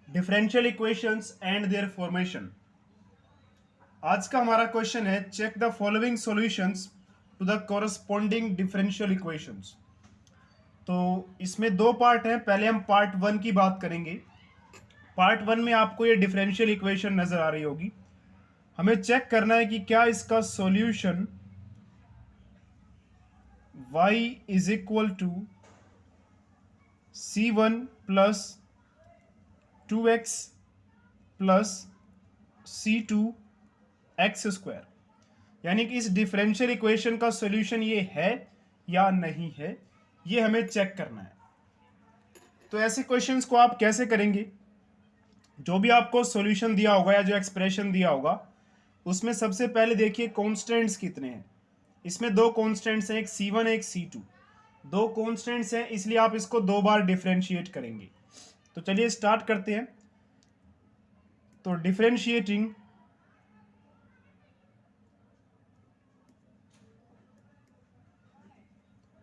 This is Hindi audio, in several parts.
Differential equations and their formation. आज का हमारा क्वेश्चन है, check the following solutions to the corresponding differential equations. तो इसमें दो पार्ट हैं। पहले हम पार्ट वन की बात करेंगे। पार्ट वन में आपको ये डिफरेंशियल इक्वेशन नजर आ रही होगी। हमें चेक करना है कि क्या इसका solution y is equal to C one plus two X plus C two X square, यानी कि इस डिफरेंशियल इक्वेशन का सॉल्यूशन ये है या नहीं है, ये हमें चेक करना है। तो ऐसे क्वेश्चंस को आप कैसे करेंगे? जो भी आपको सॉल्यूशन दिया होगा या जो एक्सप्रेशन दिया होगा, उसमें सबसे पहले देखिए कॉन्स्टेंट्स कितने हैं। इसमें दो कॉन्स्टेंट्स हैं, एक C1 एक C2। दो कॉन्स्टेंट्स हैं, इसलिए आप इसको दो बार डिफरेंशिएट करेंगे। तो चलिए स्टार्ट करते हैं। तो differentiating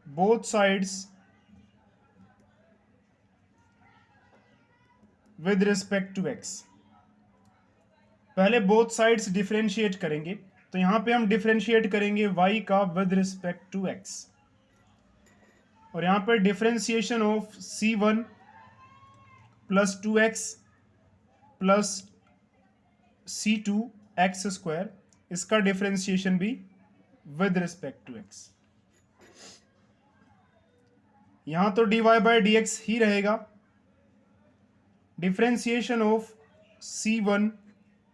both sides with respect to X. पहले बोथ साइड्स डिफरेंशिएट करेंगे। तो यहां पे हम डिफरेंशिएट करेंगे y का विद रिस्पेक्ट टू x, और यहां पर differentiation of C1 plus two X plus C2 x square, इसका डिफरेंशिएशन भी विद रिस्पेक्ट टू x। यहां तो dy बाय डी एक्स ही रहेगा। Differentiation of C1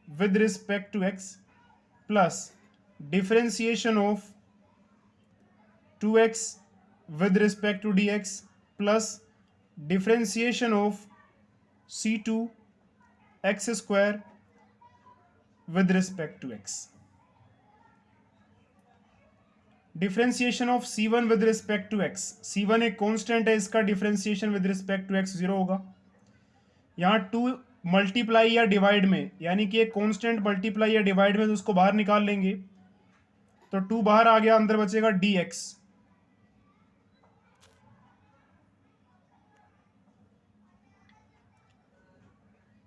with respect to x plus differentiation of 2x with respect to dx plus differentiation of c2 x square with respect to x। Differentiation of c1 with respect to x। c1 एक कांस्टेंट है, इसका differentiation with respect to x 0 होगा। यहाँ 2 मल्टीप्लाई या डिवाइड में, यानी कि एक कांस्टेंट मल्टीप्लाई या डिवाइड में, तो उसको बाहर निकाल लेंगे। तो 2 बाहर आ गया, अंदर बचेगा dx।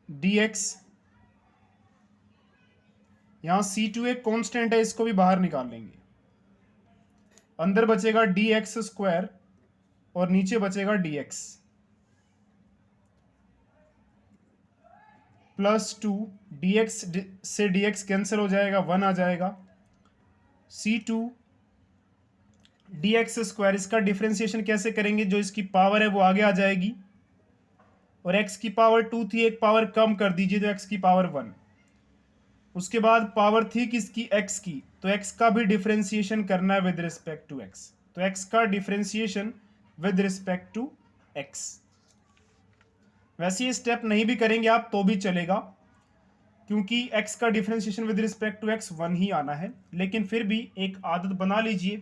dx यहां C2 एक कांस्टेंट है, इसको भी बाहर निकाल लेंगे। अंदर बचेगा dx स्क्वायर और नीचे बचेगा dx प्लस 2। dx से dx कैंसिल हो जाएगा, 1 आ जाएगा। C2 dx स्क्वायर, इसका डिफरेंशिएशन कैसे करेंगे? जो इसकी पावर है वो आगे आ जाएगी, और x की पावर 2 थी, एक पावर कम कर दीजिए तो x की पावर 1। उसके बाद पावर थी किसकी? x की, तो x का भी डिफरेंशिएशन करना है विद रिस्पेक्ट टू x। तो x का differentiation with respect to x। वैसे ये स्टेप नहीं भी करेंगे आप तो भी चलेगा, क्योंकि x का differentiation with respect to x 1 ही आना है। लेकिन फिर भी एक आदत बना लीजिए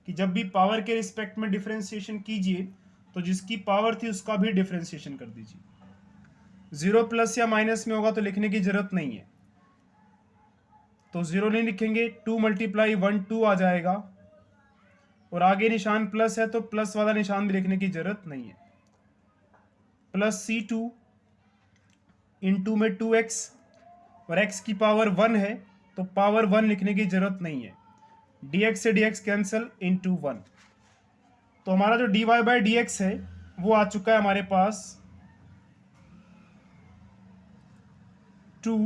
कि जब भी पावर के रिस्पेक्ट में डिफरेंशिएशन कीजिए तो जिसकी पावर थी उसका भी डिफरेंशिएशन कर दीजिए। 0 प्लस या माइनस में होगा तो लिखने की जरूरत नहीं है, तो 0 नहीं लिखेंगे। 2 मल्टीप्लाई 1 2 आ जाएगा, और आगे निशान प्लस है तो प्लस वाला निशान भी लिखने की जरूरत नहीं है। प्लस C2 इंटू में 2x, और x की पावर 1 है तो पावर 1 लिखने की जरूरत नहीं है। dx से dx कैंसिल इंटू 1। तो हमारा जो dy बाई डी एक्स है वो आ चुका है हमारे पास 2।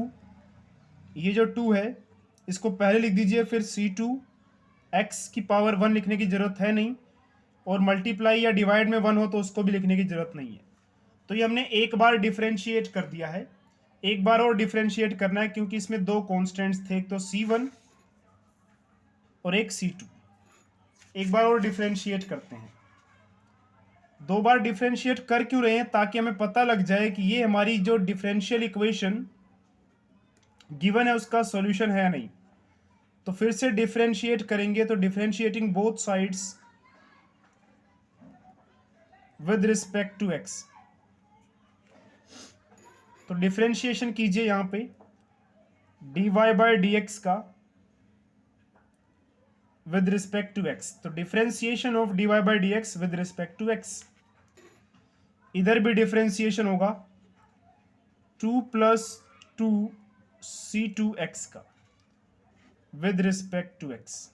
ये जो 2 है इसको पहले लिख दीजिए, फिर C2 x की पावर 1 लिखने की जरूरत है नहीं, और मल्टीप्लाई या डिवाइड में 1 हो तो उसको भी लिखने की जरूरत नहीं है। तो ये हमने एक बार डिफरेंशिएट कर दिया है। एक बार और डिफरेंशिएट करना है, क्योंकि इसमें दो कांस्टेंट्स थे, एक तो C1 और एक C2। एक बार और डिफरेंशिएट करते हैं। दो बार डिफरेंशिएट कर क्यों रहे हैं? ताकि हमें पता लग जाए कि ये हमारी जो डिफरेंशियल इक्वेशन गिवन है उसका सॉल्यूशन है या नहीं। तो फिर से डिफरेंशिएट करेंगे, तो differentiating both sides with respect to x। तो डिफरेंशिएशन कीजिए यहां पे dy बाई डी एक्स का विद रिस्पेक्ट टू x। तो differentiation of dy by D X with respect to x, इधर भी डिफरेंशिएशन होगा two plus two C two X का with respect to X,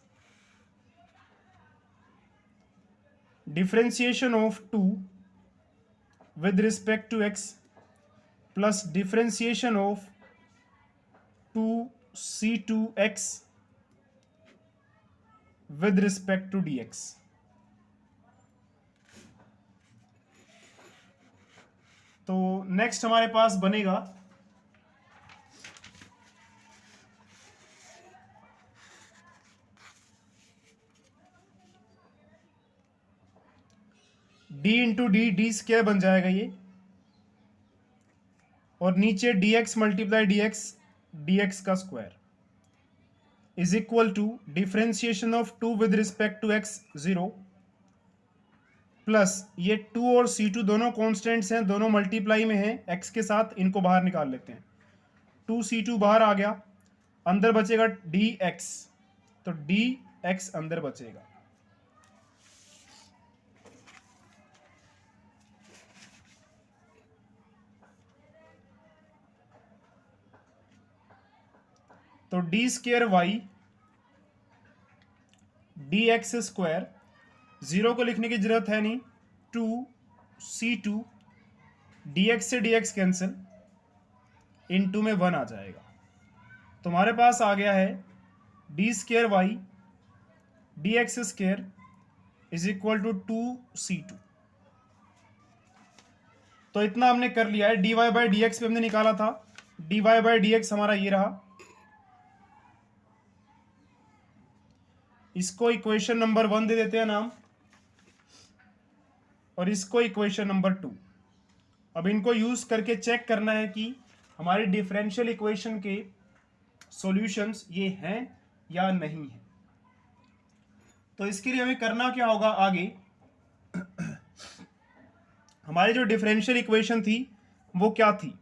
differentiation of two with respect to X plus differentiation of two C two X with respect to D X. तो नेक्स्ट हमारे पास बनेगा D into D, D square बन जाएगा ये, और नीचे D X multiply D X का square is equal to differentiation of two with respect to X 0 plus ये टू और सी टू दोनों कॉन्स्टेंट्स हैं, दोनों मल्टीप्लाई में हैं एक्स के साथ, इनको बाहर निकाल लेते हैं। टू सी टू बाहर आ गया, अंदर बचेगा डी एक्स, तो डी एक्स अंदर बचेगा। तो D square Y D X square, zero को लिखने की जरूरत है नहीं, two C two D X से डी एक्स कैंसिल, इन टू में 1 आ जाएगा। तुम्हारे पास आ गया है D square Y D X square is equal to two C two. तो इतना हमने कर लिया है। D Y by D X पे हमने निकाला था, D Y by D X हमारा ये रहा। इसको इक्वेशन नंबर 1 दे देते हैं नाम, और इसको इक्वेशन नंबर 2। अब इनको यूज करके चेक करना है कि हमारे डिफरेंशियल इक्वेशन के सॉल्यूशंस ये हैं या नहीं है। तो इसके लिए हमें करना क्या होगा आगे, हमारी जो डिफरेंशियल इक्वेशन थी वो क्या थी।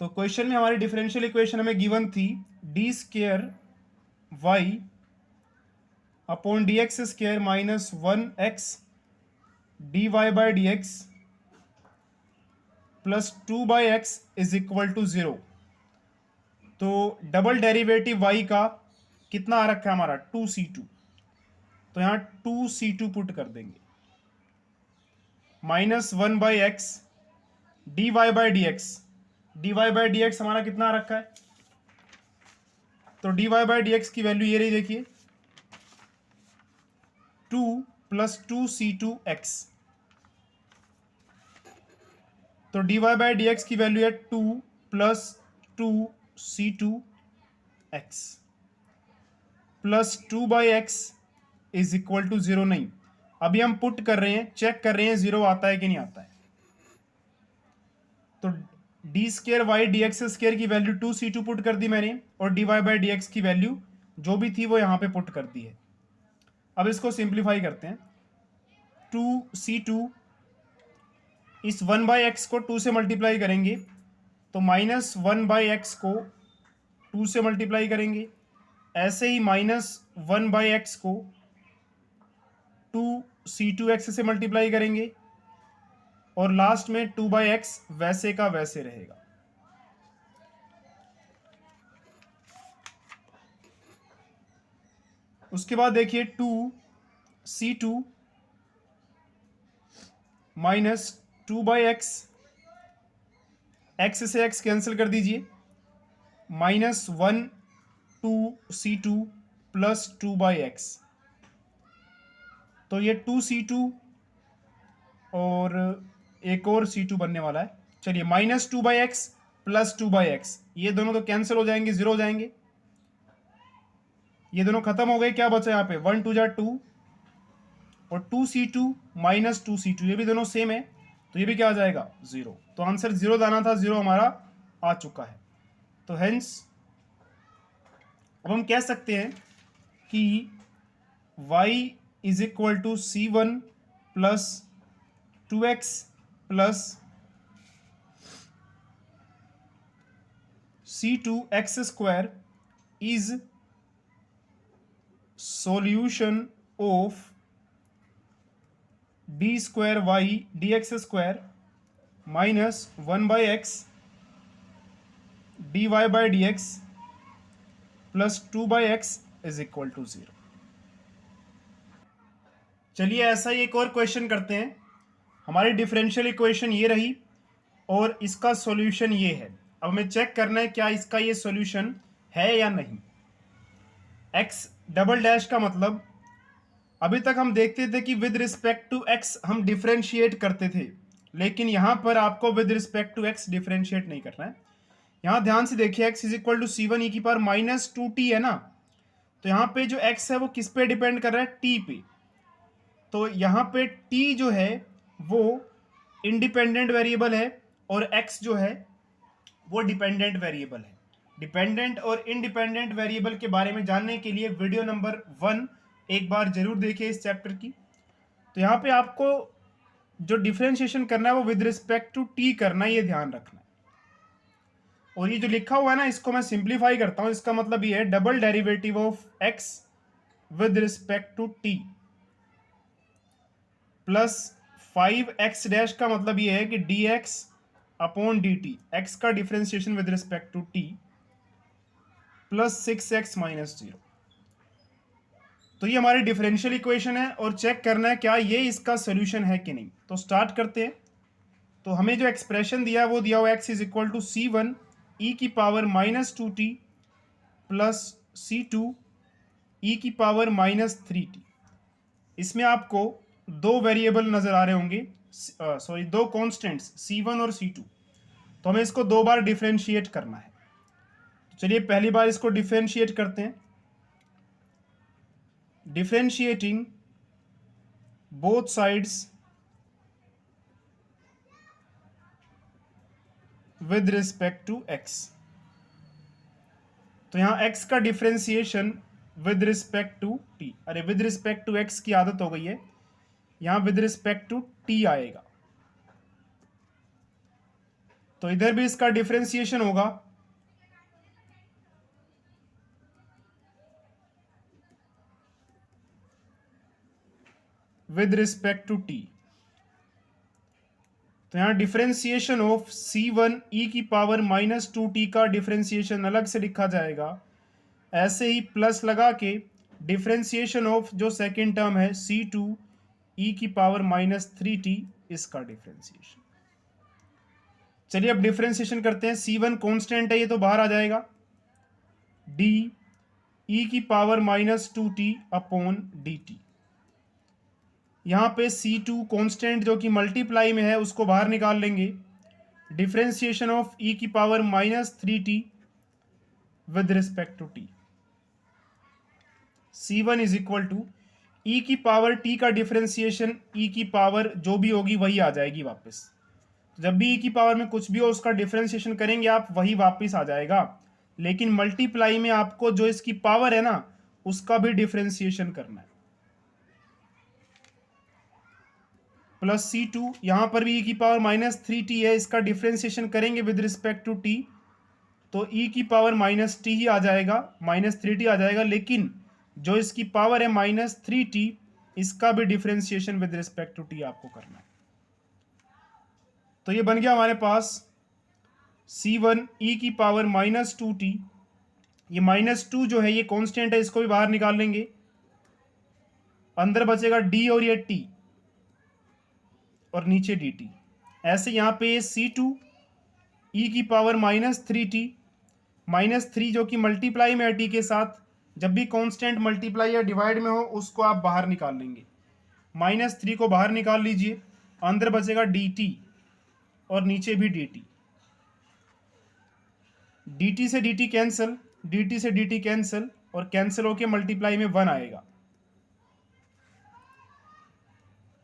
तो क्वेश्चन में हमारी डिफरेंशियल इक्वेशन हमें गिवन थी D square Y upon D X square minus 1x D Y by D X plus 2/x is equal to 0। तो डबल डेरिवेटिव y का कितना आ रखा है हमारा 2c2, तो यहाँ 2c2 पुट कर देंगे, minus 1/x D Y by D X, D Y by D X हमारा कितना आ रखा है, तो D Y by D X की वैल्यू ये रही, देखिए 2 प्लस 2c2x, तो D Y by D X की वैल्यू है 2 plus 2c2x plus 2/x is equal to 0। नहीं, अभी हम पुट कर रहे हैं, चेक कर रहे हैं 0 आता है कि नहीं आता है। तो D square Y D X square की वैल्यू 2c2 पुट कर दी मैंने, और D Y by D X की वैल्यू जो भी थी वो यहाँ पे पुट कर दी है। अब इसको सिंप्लीफाई करते हैं, 2c2 इस 1/x को 2 से मल्टीप्लाई करेंगे, तो माइनस 1/x को 2 से मल्टीप्लाई करेंगे, ऐसे ही माइनस 1/x को 2c2x से मल्टीप्लाई करेंगे, और लास्ट में 2/x वैसे का वैसे रहेगा। उसके बाद देखिए 2c2 माइनस 2/x, x से x कैंसिल कर दीजिए, माइनस 1 2c2 प्लस 2/x, तो ये 2c2 और एक और c2 बनने वाला है। चलिए माइनस 2/x प्लस 2/x, ये दोनों तो कैंसिल हो जाएंगे, 0 हो जाएंगे, ये दोनों खत्म हो गए। क्या बचा यहाँ पे 1 2 जा 2 और 2c2 माइनस 2c2, ये भी दोनों सेम है, तो ये भी क्या आ जाएगा 0। तो आंसर 0 लाना था, 0 हमारा आ चुका है। तो हेंस अब हम कह सकते हैं कि y is equal to c1 plus 2x plus c2x square is solution of d square y dx square minus 1/x dy/dx plus 2/x is equal to 0। चलिए ऐसा ही एक और क्वेश्चन करते हैं। हमारी डिफरेंशियल इक्वेशन ये रही और इसका सॉल्यूशन ये है। अब हमें चेक करना है क्या इसका ये सॉल्यूशन है या नहीं। x डबल डैश का मतलब अभी तक हम देखते थे कि विद रिस्पेक्ट टू x हम डिफरेंशिएट करते थे, लेकिन यहां पर आपको with respect to x differentiate नहीं करना है। यहां ध्यान से देखिए x is equal to C one E की पावर माइनस 2t है ना, तो यहाँ पे जो x है वो किस पे डिपेंड कर रहा है, t पे। तो यहाँ पे t जो है वो इंडिपेंडेंट वेरिएबल है और x जो है वो डिपेंडेंट वेरिएबल है। डिपेंडेंट और इंडिपेंडेंट वेरिएबल के बारे में जानने के लिए वीडियो नंबर 1 एक बार जरूर देखिए इस चैप्टर की। तो यहाँ पे आपको जो डिफरेंशिएशन करना है वो विद रिस्पेक्ट टू टी करना है, ये ध्यान रखना है। और ये जो लिखा हुआ है ना, इसको मैं सिंप्लीफाई करता हूं। इसका मतलब ये है double derivative of X with respect to T plus 5x dash का मतलब ये है कि dx अपॉन dt, x का differentiation with respect to t plus 6x minus 0। तो ये हमारी डिफरेंशियल इक्वेशन है और चेक करना है क्या ये इसका सोल्यूशन है कि नहीं। तो स्टार्ट करते हैं। तो हमें जो एक्सप्रेशन दिया है वो दिया हुआ x is equal to C one E की power minus 2t plus C two E की पावर माइनस 3t। इसमें आपको दो वेरिएबल नजर आ रहे होंगे, सॉरी दो कॉन्स्टेंट्स c1 और c2। तो हमें इसको दो बार डिफरेंशिएट करना है। तो चलिए पहली बार इसको डिफरेंशिएट करते हैं। Differentiating both sides with respect to x। तो यहां x का differentiation with respect to t, अरे विद रिस्पेक्ट टू x की आदत हो गई है, यहां विद रिस्पेक्ट टू t आएगा। तो इधर भी इसका डिफरेंशिएशन होगा विद रिस्पेक्ट टू t। तो यहां डिफरेंशिएशन ऑफ c1 e की पावर माइनस 2t का डिफरेंशिएशन अलग से लिखा जाएगा। ऐसे ही प्लस लगा के डिफरेंशिएशन ऑफ जो सेकेंड टर्म है c2 e की पावर माइनस 3t, इसका डिफरेंशिएशन। चलिए अब डिफरेंशिएशन करते हैं। c1 कांस्टेंट है, ये तो बाहर आ जाएगा, d e की power minus 2t upon dt। यहां पे c2 कांस्टेंट जो कि मल्टीप्लाई में है उसको बाहर निकाल लेंगे। डिफरेंशिएशन ऑफ e की power minus 3t with respect to t। c1 is equal to e की पावर t का डिफरेंशिएशन e की पावर जो भी होगी वही आ जाएगी वापस। जब भी e की पावर में कुछ भी हो उसका डिफरेंशिएशन करेंगे आप, वही वापस आ जाएगा। लेकिन मल्टीप्लाई में आपको जो इसकी पावर है ना उसका भी डिफरेंशिएशन करना है। प्लस सी टू, यहां पर भी e की पावर माइनस 3t है, इसका डिफरेंशिएशन करेंगे विद रिस्पेक्ट टू t, तो e की पावर माइनस टी ही आ जाएगा, माइनस 3t आ जाएगा। लेकिन जो इसकी पावर है माइनस 3t, इसका भी differentiation with respect to t आपको करना है। तो ये बन गया हमारे पास c1 e की पावर माइनस 2t। ये माइनस 2 जो है ये कांस्टेंट है, इसको भी बाहर निकाल लेंगे। अंदर बचेगा d और ये t और नीचे dt। ऐसे यहां पे c2 e की पावर माइनस 3t, माइनस 3 जो कि मल्टीप्लाई में है t के साथ, जब भी कांस्टेंट मल्टीप्लाई या डिवाइड में हो उसको आप बाहर निकाल लेंगे। माइनस 3 को बाहर निकाल लीजिए, अंदर बचेगा dt और नीचे भी dt। dt से dt कैंसिल, dt से dt कैंसिल, और कैंसिल होके मल्टीप्लाई में 1 आएगा।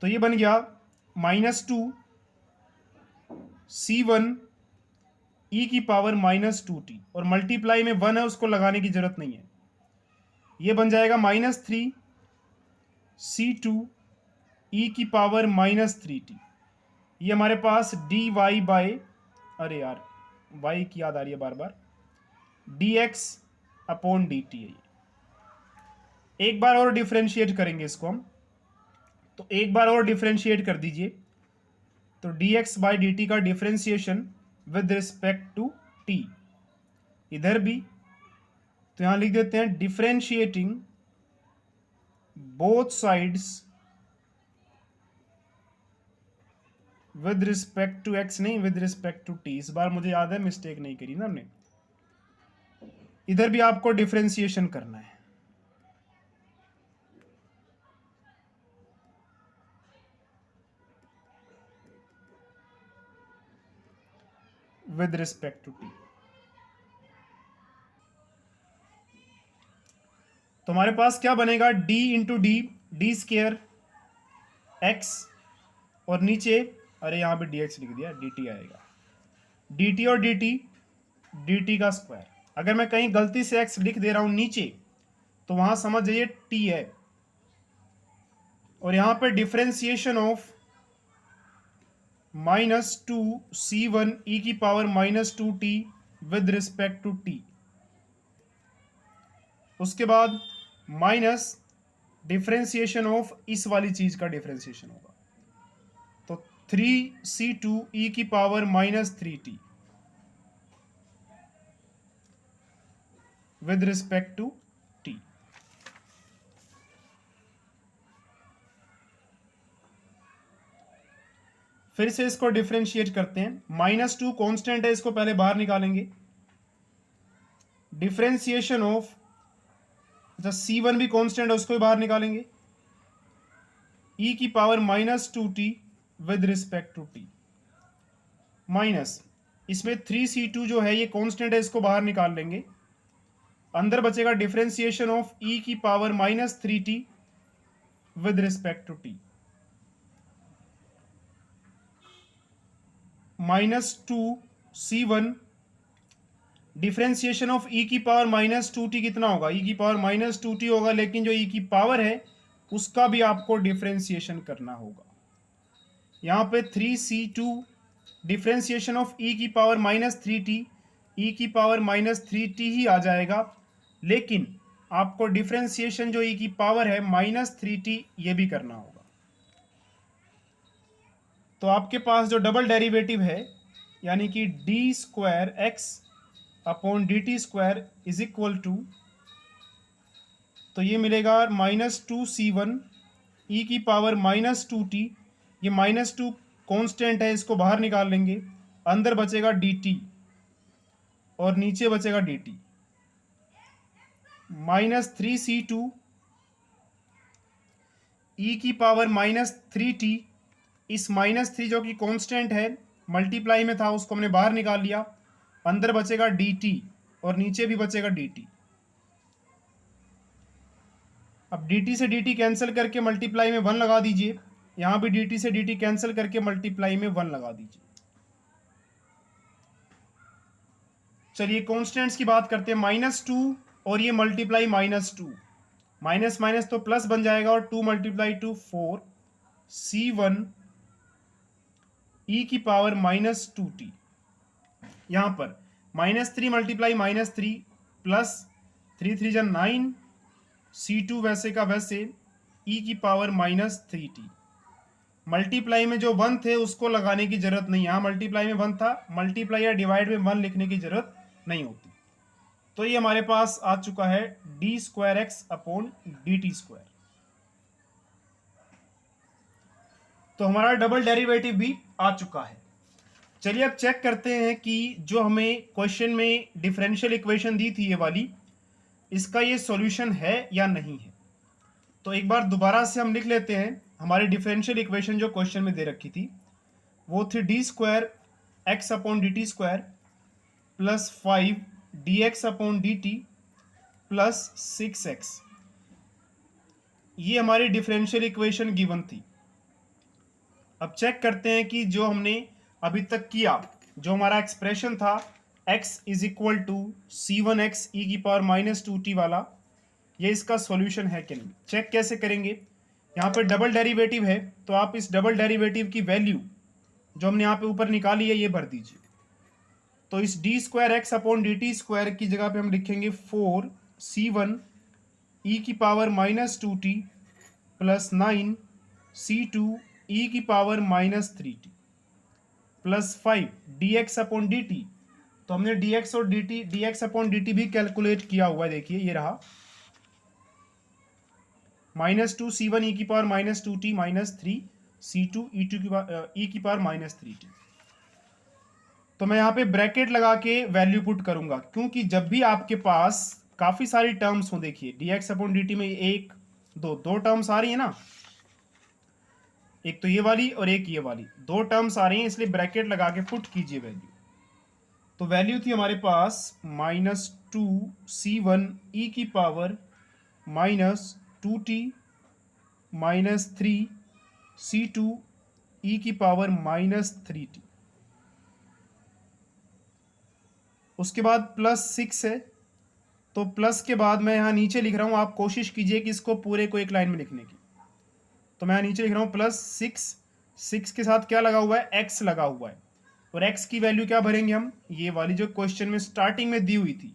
तो ये बन गया माइनस 2 c1 e की पावर माइनस 2t, और मल्टीप्लाई में 1 है उसको लगाने की जरूरत नहीं है। ये बन जाएगा माइनस 3 c2 e की पावर माइनस 3t। ये हमारे पास dy बाय, अरे यार y की याद आ रही है बार बार, dx अपॉन dt है। एक बार और डिफरेंशिएट करेंगे इसको हम। तो एक बार और डिफरेंशिएट कर दीजिए। तो dx बाई डी टी का differentiation with respect to t, इधर भी तो यहां लिख देते हैं differentiating both sides with respect to x, नहीं विद रिस्पेक्ट टू t। इस बार मुझे याद है मिस्टेक नहीं करी ना हमने, इधर भी आपको डिफ्रेंसिएशन करना है विद रिस्पेक्ट टू t। तो हमारे पास क्या बनेगा, d into D, D square x, और नीचे अरे यहां पे dx लिख दिया, dt आएगा, dt और dt का स्क्वायर। अगर मैं कहीं गलती से x लिख दे रहा हूं नीचे तो वहां समझ जाइए t है, और यहां पे डिफरेंशिएशन ऑफ -2c1 e की power -2t with respect to t, उसके बाद माइनस डिफरेंशिएशन ऑफ इस वाली चीज का डिफरेंशिएशन होगा, तो 3c2 e की power -3t with respect to t। फिर से इसको डिफरेंशिएट करते हैं, -2 कांस्टेंट है, इसको पहले बाहर निकालेंगे, डिफरेंशिएशन ऑफ, अच्छा c1 भी कांस्टेंट है उसको भी बाहर निकालेंगे, e की power -2t with respect to t, minus इसमें 3c2 जो है ये कांस्टेंट है, इसको बाहर निकाल लेंगे, अंदर बचेगा डिफरेंशिएशन ऑफ e की power -3t with respect to t, -2c1 differentiation of e की पावर -2t कितना होगा, e की पावर -2t होगा, लेकिन जो e की पावर है उसका भी आपको डिफरेंशिएशन करना होगा। यहाँ पे 3c2 डिफरेंशिएशन ऑफ e की पावर -3t, e की पावर -3t ही आ जाएगा, लेकिन आपको डिफरेंशिएशन जो e की पावर है -3t ये भी करना होगा। तो आपके पास जो डबल डेरिवेटिव है यानी कि D square X upon D T square is equal to, तो ये मिलेगा -2c1 e की पावर -2t, ये -2 कांस्टेंट है, इसको बाहर निकाल लेंगे, अंदर बचेगा dt और नीचे बचेगा dt, -3c2 e की पावर -3t, इस -3 जो कि कांस्टेंट है मल्टीप्लाई में था उसको हमने बाहर निकाल लिया, अंदर बचेगा dt और नीचे भी बचेगा dt। अब dt से dt कैंसिल करके मल्टीप्लाई में 1 लगा दीजिए, यहां भी dt से dt कैंसिल करके मल्टीप्लाई में 1 लगा दीजिए। चलिए कांस्टेंट्स की बात करते हैं, -2 और ये मल्टीप्लाई -2, माइनस माइनस तो प्लस बन जाएगा, और 2 × 2 4 c1 e की पावर -2t, यहां पर -3 मल्टीप्लाई -3 प्लस 3 3 × 9 c2 वैसे का वैसे e की पावर -3t। मल्टीप्लाई में जो 1 थे उसको लगाने की जरूरत नहीं, यहां मल्टीप्लाई में 1 था, मल्टीप्लाई या डिवाइड में 1 लिखने की जरूरत नहीं होती। तो ये हमारे पास आ चुका है D square X upon D T square. तो हमारा डबल डेरिवेटिव भी आ चुका है। चलिए अब चेक करते हैं कि जो हमें क्वेश्चन में डिफरेंशियल इक्वेशन दी थी ये वाली, इसका ये सॉल्यूशन है या नहीं है। तो एक बार दोबारा से हम लिख लेते हैं, हमारी डिफरेंशियल इक्वेशन जो क्वेश्चन में दे रखी थी वो थी D square X upon D T square plus 5 D x upon D T plus 6x, ये हमारी डिफरेंशियल इक्वेशन गिवन थी। अब चेक करते हैं कि जो हमने अभी तक किया, जो हमारा एक्सप्रेशन था x is equal to c1x e की पावर -2t वाला, ये इसका सॉल्यूशन है कि नहीं। चेक कैसे करेंगे, यहाँ पे डबल डेरिवेटिव है तो आप इस डबल डेरिवेटिव की वैल्यू जो हमने यहाँ पे ऊपर निकाली है ये भर दीजिए। तो इस D square X upon D T square की जगह पे हम लिखेंगे 4c1 e की power -2t plus 9c2 e की power -3t। +5 dx upon dt। तो हमने dx और dt, dx अपॉन dt भी कैलकुलेट किया हुआ है, देखिए ये रहा -2 c1 e की पावर -2t -3 c2 e की पावर -3t। तो मैं यहाँ पे ब्रैकेट लगा के वैल्यू पुट करूंगा, क्योंकि जब भी आपके पास काफी सारी टर्म्स हो, देखिए dx अपॉन dt में एक दो टर्म्स आ रही है ना, एक तो ये वाली और एक ये वाली, दो टर्म्स आ रही हैं, इसलिए ब्रैकेट लगा के पुट कीजिए वैल्यू। तो वैल्यू थी हमारे पास -2 c1 e की पावर -2t -3 c2 e की पावर -3t। उसके बाद +6 है, तो प्लस के बाद मैं यहाँ नीचे लिख रहा हूँ, आप कोशिश कीजिए कि इसको पूरे को एक लाइन में लिखने की। तो मैं यहाँ नीचे लिख रहा हूँ +6 के साथ क्या लगा हुआ है, x लगा हुआ है, और x की वैल्यू क्या भरेंगे हम, ये वाली जो क्वेश्चन में स्टार्टिंग में दी हुई थी।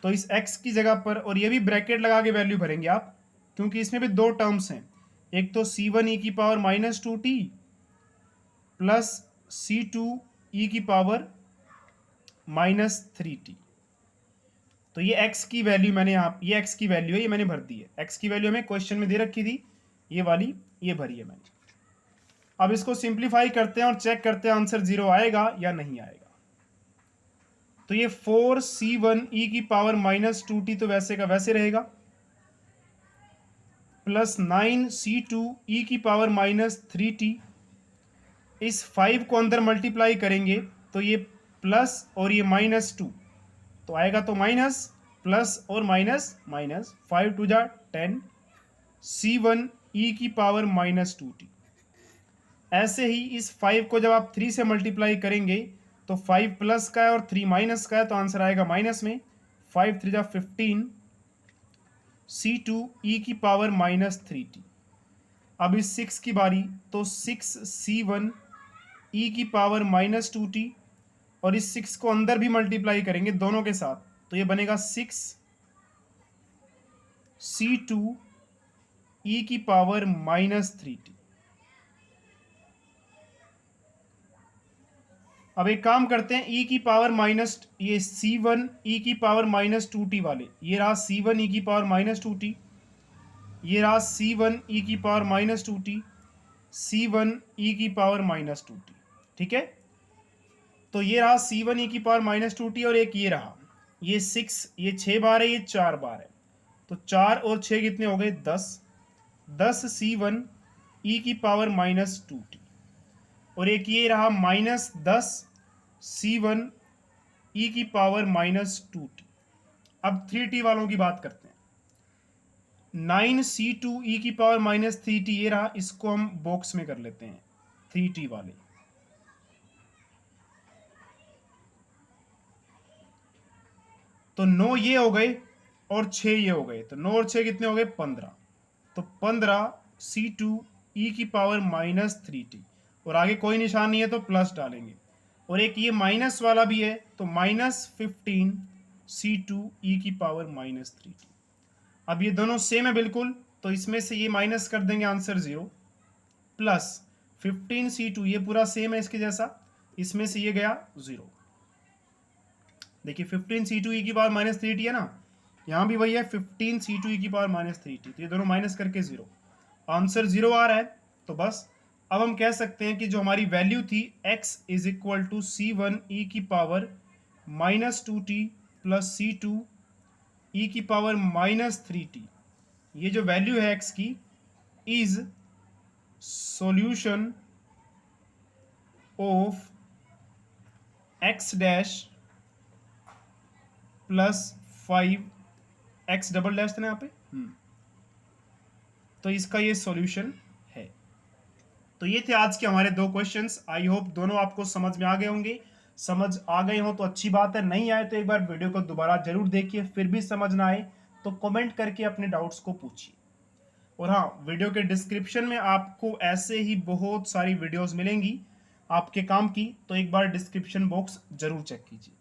तो इस x की जगह पर, और ये भी ब्रैकेट लगा के वैल्यू भरेंगे आप, क्योंकि इसमें भी दो टर्म्स हैं, एक तो c1 e की power -2t plus c2 e की पावर -3t। तो ये x की वैल्यू मैंने यहाँ, ये x की वैल्यू है, ये मैंने भर दी है। x की वैल्यू हमें क्वेश्चन में दे रखी थी, ये वाली, ये भरी है मैंने। अब इसको सिंप्लीफाई करते हैं और चेक करते हैं आंसर 0 आएगा या नहीं आएगा। तो ये 4c1 e की पावर -2t तो वैसे का वैसे रहेगा, प्लस 9c2 e की पावर -3t। इस 5 को अंदर मल्टीप्लाई करेंगे तो ये प्लस और ये -2, तो आएगा तो माइनस, प्लस और माइनस माइनस, 5 2 जा 10 c1 e की पावर -2t। ऐसे ही इस 5 को जब आप 3 से मल्टीप्लाई करेंगे तो 5 प्लस का है और 3 माइनस का है, तो आंसर आएगा माइनस में, 5 3 जा 15 c2 e की पावर -3t। अब इस 6 की बारी, तो 6 c1 e की पावर -2t, और इस 6 को अंदर भी मल्टीप्लाई करेंगे दोनों के साथ, तो ये बनेगा 6 c2 e की पावर -3t। अब एक काम करते हैं, e की पावर माइनस, ये c1 e की पावर -2t वाले, ये रहा c1 e की पावर -2t, ये रहा c1 e की पावर -2t, c1 e की पावर -2t, ठीक है। तो ये रहा c1 e की पावर -2t, और एक ये रहा, ये 6, ये 6 बार है, ये 4 बार है, तो 4 और 6 कितने हो गए, 10 c1 e की पावर -2t, और एक ये रहा -10 c1 e की पावर -2t। अब 3t वालों की बात करते हैं। 9 c2 e की पावर -3t ये रहा, इसको हम बॉक्स में कर लेते हैं 3t वाले। तो 9 ये हो गए और 6 ये हो गए, तो 9 और 6 कितने हो गए, 15। तो 15 c2 e की पावर -3t, और आगे कोई निशान नहीं है तो प्लस डालेंगे, और एक ये माइनस वाला भी है, तो -15 c2 e की पावर -3t। अब ये दोनों सेम है बिल्कुल, तो इसमें से ये माइनस कर देंगे, आंसर 0, प्लस 15 c2, ये पूरा सेम है इसके जैसा, इसमें से ये गया 0। देखिए 15 c2 e की पावर -3t है ना, यहाँ भी वही है 15 c2 e की पावर -3t, तो ये दोनों माइनस करके 0, आंसर 0 आ रहा है। तो बस अब हम कह सकते हैं कि जो हमारी वैल्यू थी x is equal to c1 e की power -2t plus c2 e की पावर -3t, ये जो वैल्यू है x की, is solution of x dash plus 5 x double dash था ना यहाँ पे, तो इसका ये सॉल्यूशन है। तो ये थे आज के हमारे दो क्वेश्चंस। आई होप दोनों आपको समझ में आ गए होंगे। समझ आ गए हो तो अच्छी बात है, नहीं आए तो एक बार वीडियो को दोबारा जरूर देखिए, फिर भी समझ ना आए तो कमेंट करके अपने डाउट्स को पूछिए। और हाँ, वीडियो के डिस्क्रिप्शन में आपको ऐसे ही बहुत सारी वीडियोस मिलेंगी आपके काम की, तो एक बार डिस्क्रिप्शन बॉक्स जरूर चेक कीजिए।